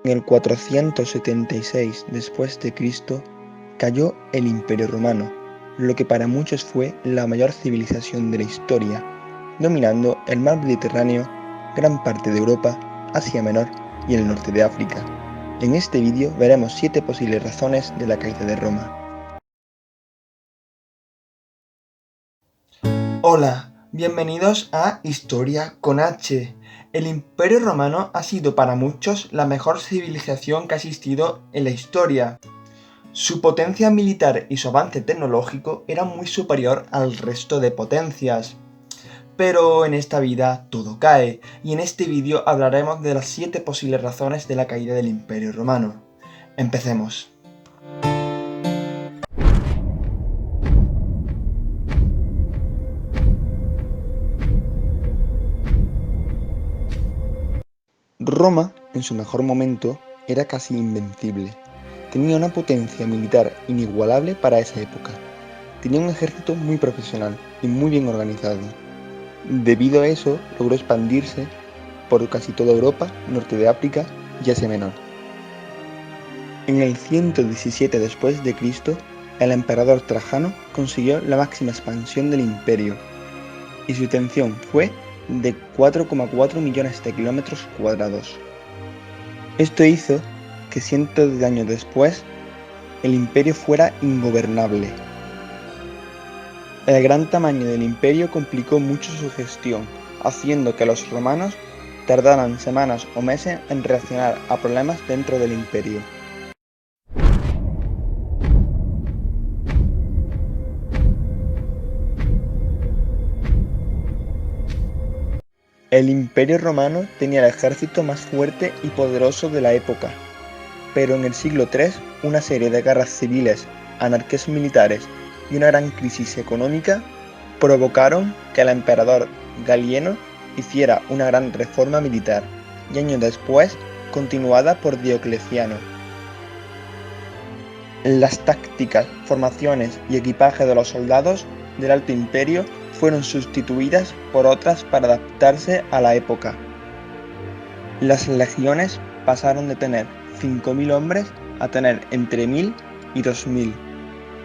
En el 476 después de Cristo cayó el Imperio Romano, lo que para muchos fue la mayor civilización de la historia, dominando el mar Mediterráneo, gran parte de Europa, Asia Menor y el norte de África. En este vídeo veremos 7 posibles razones de la caída de Roma. Hola, bienvenidos a Historia con H. El Imperio Romano ha sido para muchos la mejor civilización que ha existido en la historia. Su potencia militar y su avance tecnológico era muy superior al resto de potencias. Pero en esta vida todo cae, y en este vídeo hablaremos de las 7 posibles razones de la caída del Imperio Romano. Empecemos. Roma, en su mejor momento, era casi invencible. Tenía una potencia militar inigualable para esa época. Tenía un ejército muy profesional y muy bien organizado. Debido a eso, logró expandirse por casi toda Europa, norte de África y Asia Menor. En el 117 después de Cristo, el emperador Trajano consiguió la máxima expansión del imperio, y su extensión fue de 4,4 millones de kilómetros cuadrados. Esto hizo que cientos de años después, el imperio fuera ingobernable. El gran tamaño del imperio complicó mucho su gestión, haciendo que los romanos tardaran semanas o meses en reaccionar a problemas dentro del imperio. El Imperio Romano tenía el ejército más fuerte y poderoso de la época, pero en el siglo III una serie de guerras civiles, anarquías militares y una gran crisis económica provocaron que el emperador Galieno hiciera una gran reforma militar, y años después continuada por Diocleciano. Las tácticas, formaciones y equipaje de los soldados del Alto Imperio fueron sustituidas por otras para adaptarse a la época. Las legiones pasaron de tener 5.000 hombres a tener entre 1.000 y 2.000,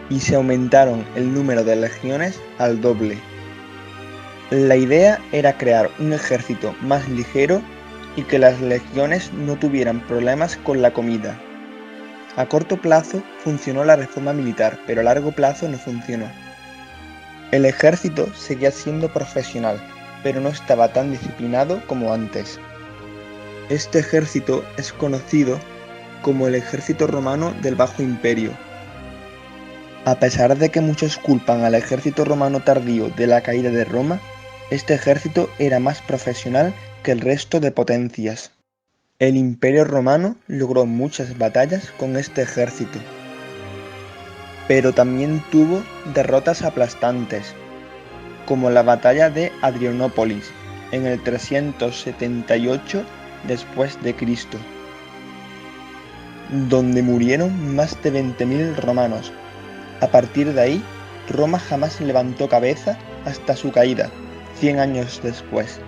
y se aumentaron el número de legiones al doble. La idea era crear un ejército más ligero y que las legiones no tuvieran problemas con la comida. A corto plazo funcionó la reforma militar, pero a largo plazo no funcionó. El ejército seguía siendo profesional, pero no estaba tan disciplinado como antes. Este ejército es conocido como el ejército romano del Bajo Imperio. A pesar de que muchos culpan al ejército romano tardío de la caída de Roma, este ejército era más profesional que el resto de potencias. El Imperio Romano logró muchas batallas con este ejército, pero también tuvo derrotas aplastantes, como la batalla de Adrianópolis en el 378 después de Cristo, donde murieron más de 20.000 romanos. A partir de ahí, Roma jamás levantó cabeza hasta su caída, 100 años después.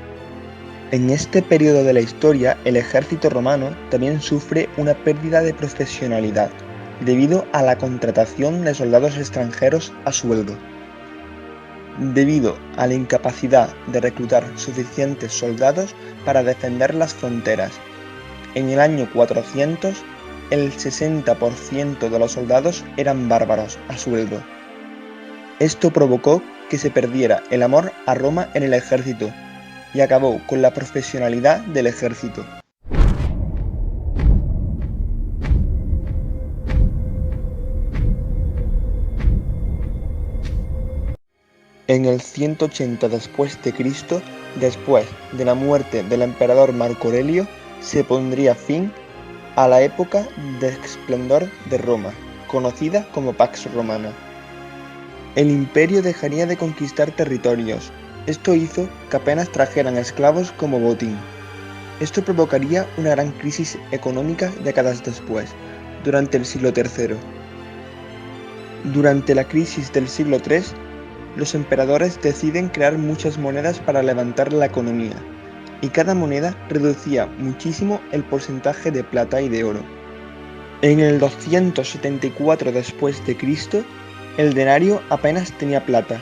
En este periodo de la historia, el ejército romano también sufre una pérdida de profesionalidad, debido a la contratación de soldados extranjeros a sueldo. Debido a la incapacidad de reclutar suficientes soldados para defender las fronteras. En el año 400, el 60% de los soldados eran bárbaros a sueldo. Esto provocó que se perdiera el amor a Roma en el ejército y acabó con la profesionalidad del ejército. En el 180 después de Cristo, después de la muerte del emperador Marco Aurelio, se pondría fin a la época de esplendor de Roma, conocida como Pax Romana. El imperio dejaría de conquistar territorios. Esto hizo que apenas trajeran esclavos como botín. Esto provocaría una gran crisis económica décadas después, durante el siglo III. Durante la crisis del siglo III, los emperadores deciden crear muchas monedas para levantar la economía, y cada moneda reducía muchísimo el porcentaje de plata y de oro. En el 274 después de Cristo, el denario apenas tenía plata.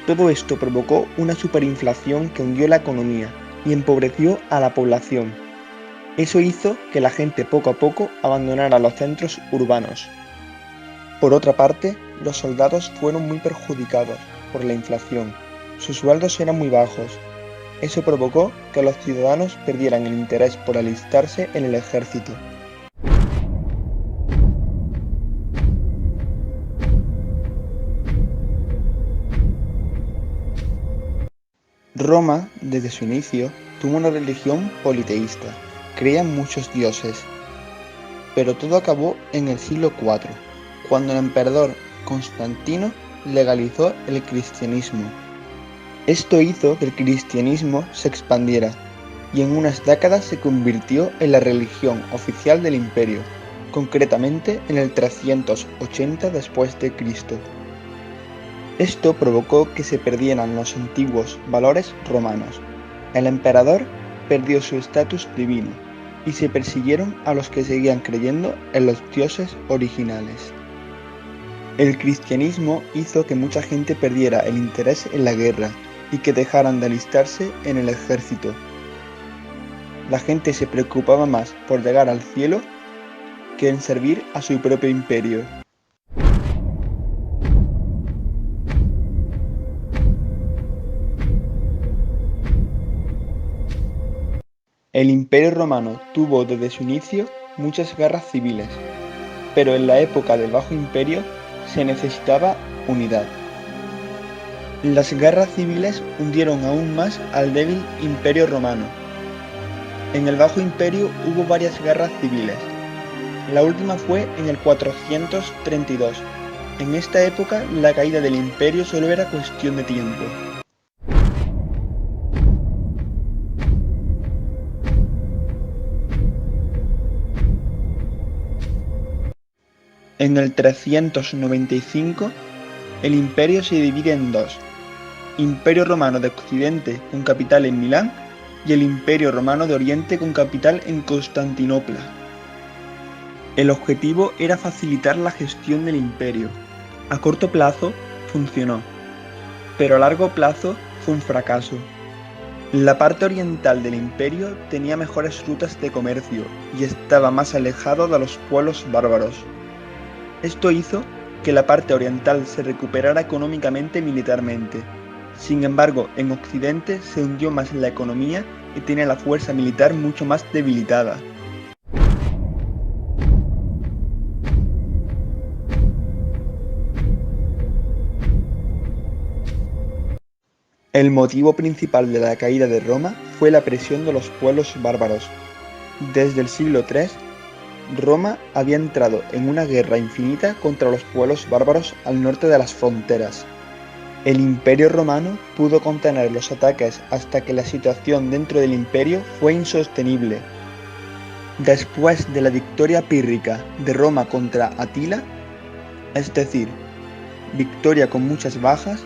Todo esto provocó una superinflación que hundió la economía y empobreció a la población. Eso hizo que la gente poco a poco abandonara los centros urbanos. Por otra parte, los soldados fueron muy perjudicados por la inflación. Sus sueldos eran muy bajos. Eso provocó que los ciudadanos perdieran el interés por alistarse en el ejército. Roma, desde su inicio, tuvo una religión politeísta. Creía en muchos dioses. Pero todo acabó en el siglo IV, cuando el emperador Constantino legalizó el cristianismo. Esto hizo que el cristianismo se expandiera y en unas décadas se convirtió en la religión oficial del imperio, concretamente en el 380 después de Cristo. Esto provocó que se perdieran los antiguos valores romanos. El emperador perdió su estatus divino y se persiguieron a los que seguían creyendo en los dioses originales. El cristianismo hizo que mucha gente perdiera el interés en la guerra y que dejaran de alistarse en el ejército. La gente se preocupaba más por llegar al cielo que en servir a su propio imperio. El Imperio Romano tuvo desde su inicio muchas guerras civiles, pero en la época del Bajo Imperio se necesitaba unidad. Las guerras civiles hundieron aún más al débil Imperio Romano. En el Bajo Imperio hubo varias guerras civiles. La última fue en el 432. En esta época la caída del imperio solo era cuestión de tiempo. En el 395, el imperio se divide en dos: Imperio Romano de Occidente con capital en Milán y el Imperio Romano de Oriente con capital en Constantinopla. El objetivo era facilitar la gestión del imperio. A corto plazo funcionó, pero a largo plazo fue un fracaso. La parte oriental del imperio tenía mejores rutas de comercio y estaba más alejado de los pueblos bárbaros. Esto hizo que la parte oriental se recuperara económicamente y militarmente. Sin embargo, en Occidente se hundió más la economía y tiene la fuerza militar mucho más debilitada. El motivo principal de la caída de Roma fue la presión de los pueblos bárbaros. Desde el siglo III, Roma había entrado en una guerra infinita contra los pueblos bárbaros al norte de las fronteras. El Imperio Romano pudo contener los ataques hasta que la situación dentro del imperio fue insostenible. Después de la victoria pírrica de Roma contra Atila, es decir, victoria con muchas bajas,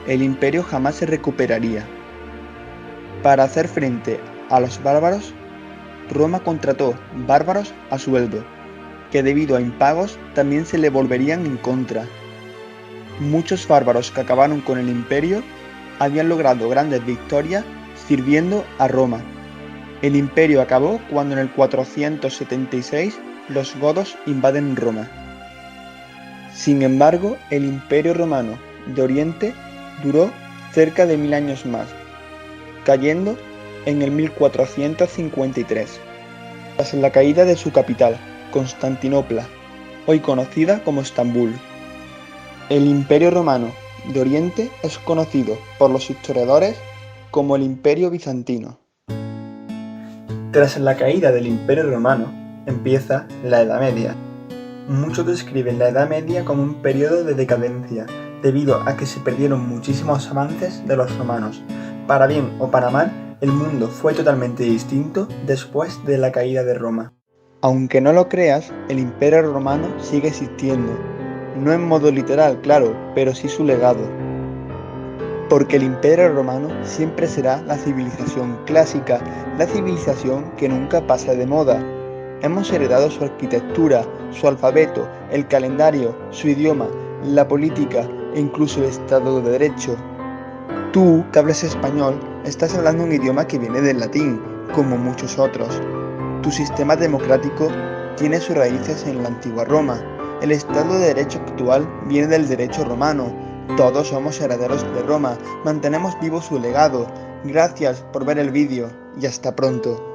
el imperio jamás se recuperaría. Para hacer frente a los bárbaros, Roma contrató bárbaros a sueldo, que debido a impagos también se le volverían en contra. Muchos bárbaros que acabaron con el imperio habían logrado grandes victorias sirviendo a Roma. El imperio acabó cuando en el 476 los godos invaden Roma. Sin embargo, el Imperio Romano de Oriente duró cerca de 1000 años más, cayendo en el 1453, tras la caída de su capital, Constantinopla, hoy conocida como Estambul. El Imperio Romano de Oriente es conocido por los historiadores como el Imperio Bizantino. Tras la caída del Imperio Romano, empieza la Edad Media. Muchos describen la Edad Media como un periodo de decadencia, debido a que se perdieron muchísimos avances de los romanos. Para bien o para mal, el mundo fue totalmente distinto después de la caída de Roma. Aunque no lo creas, el Imperio Romano sigue existiendo. No en modo literal, claro, pero sí su legado. porque el Imperio Romano siempre será la civilización clásica, la civilización que nunca pasa de moda. Hemos heredado su arquitectura, su alfabeto, el calendario, su idioma, la política e incluso el Estado de Derecho. Tú, que hablas español, estás hablando un idioma que viene del latín, como muchos otros. Tu sistema democrático tiene sus raíces en la antigua Roma. El Estado de Derecho actual viene del derecho romano. Todos somos herederos de Roma, mantenemos vivo su legado. Gracias por ver el vídeo y hasta pronto.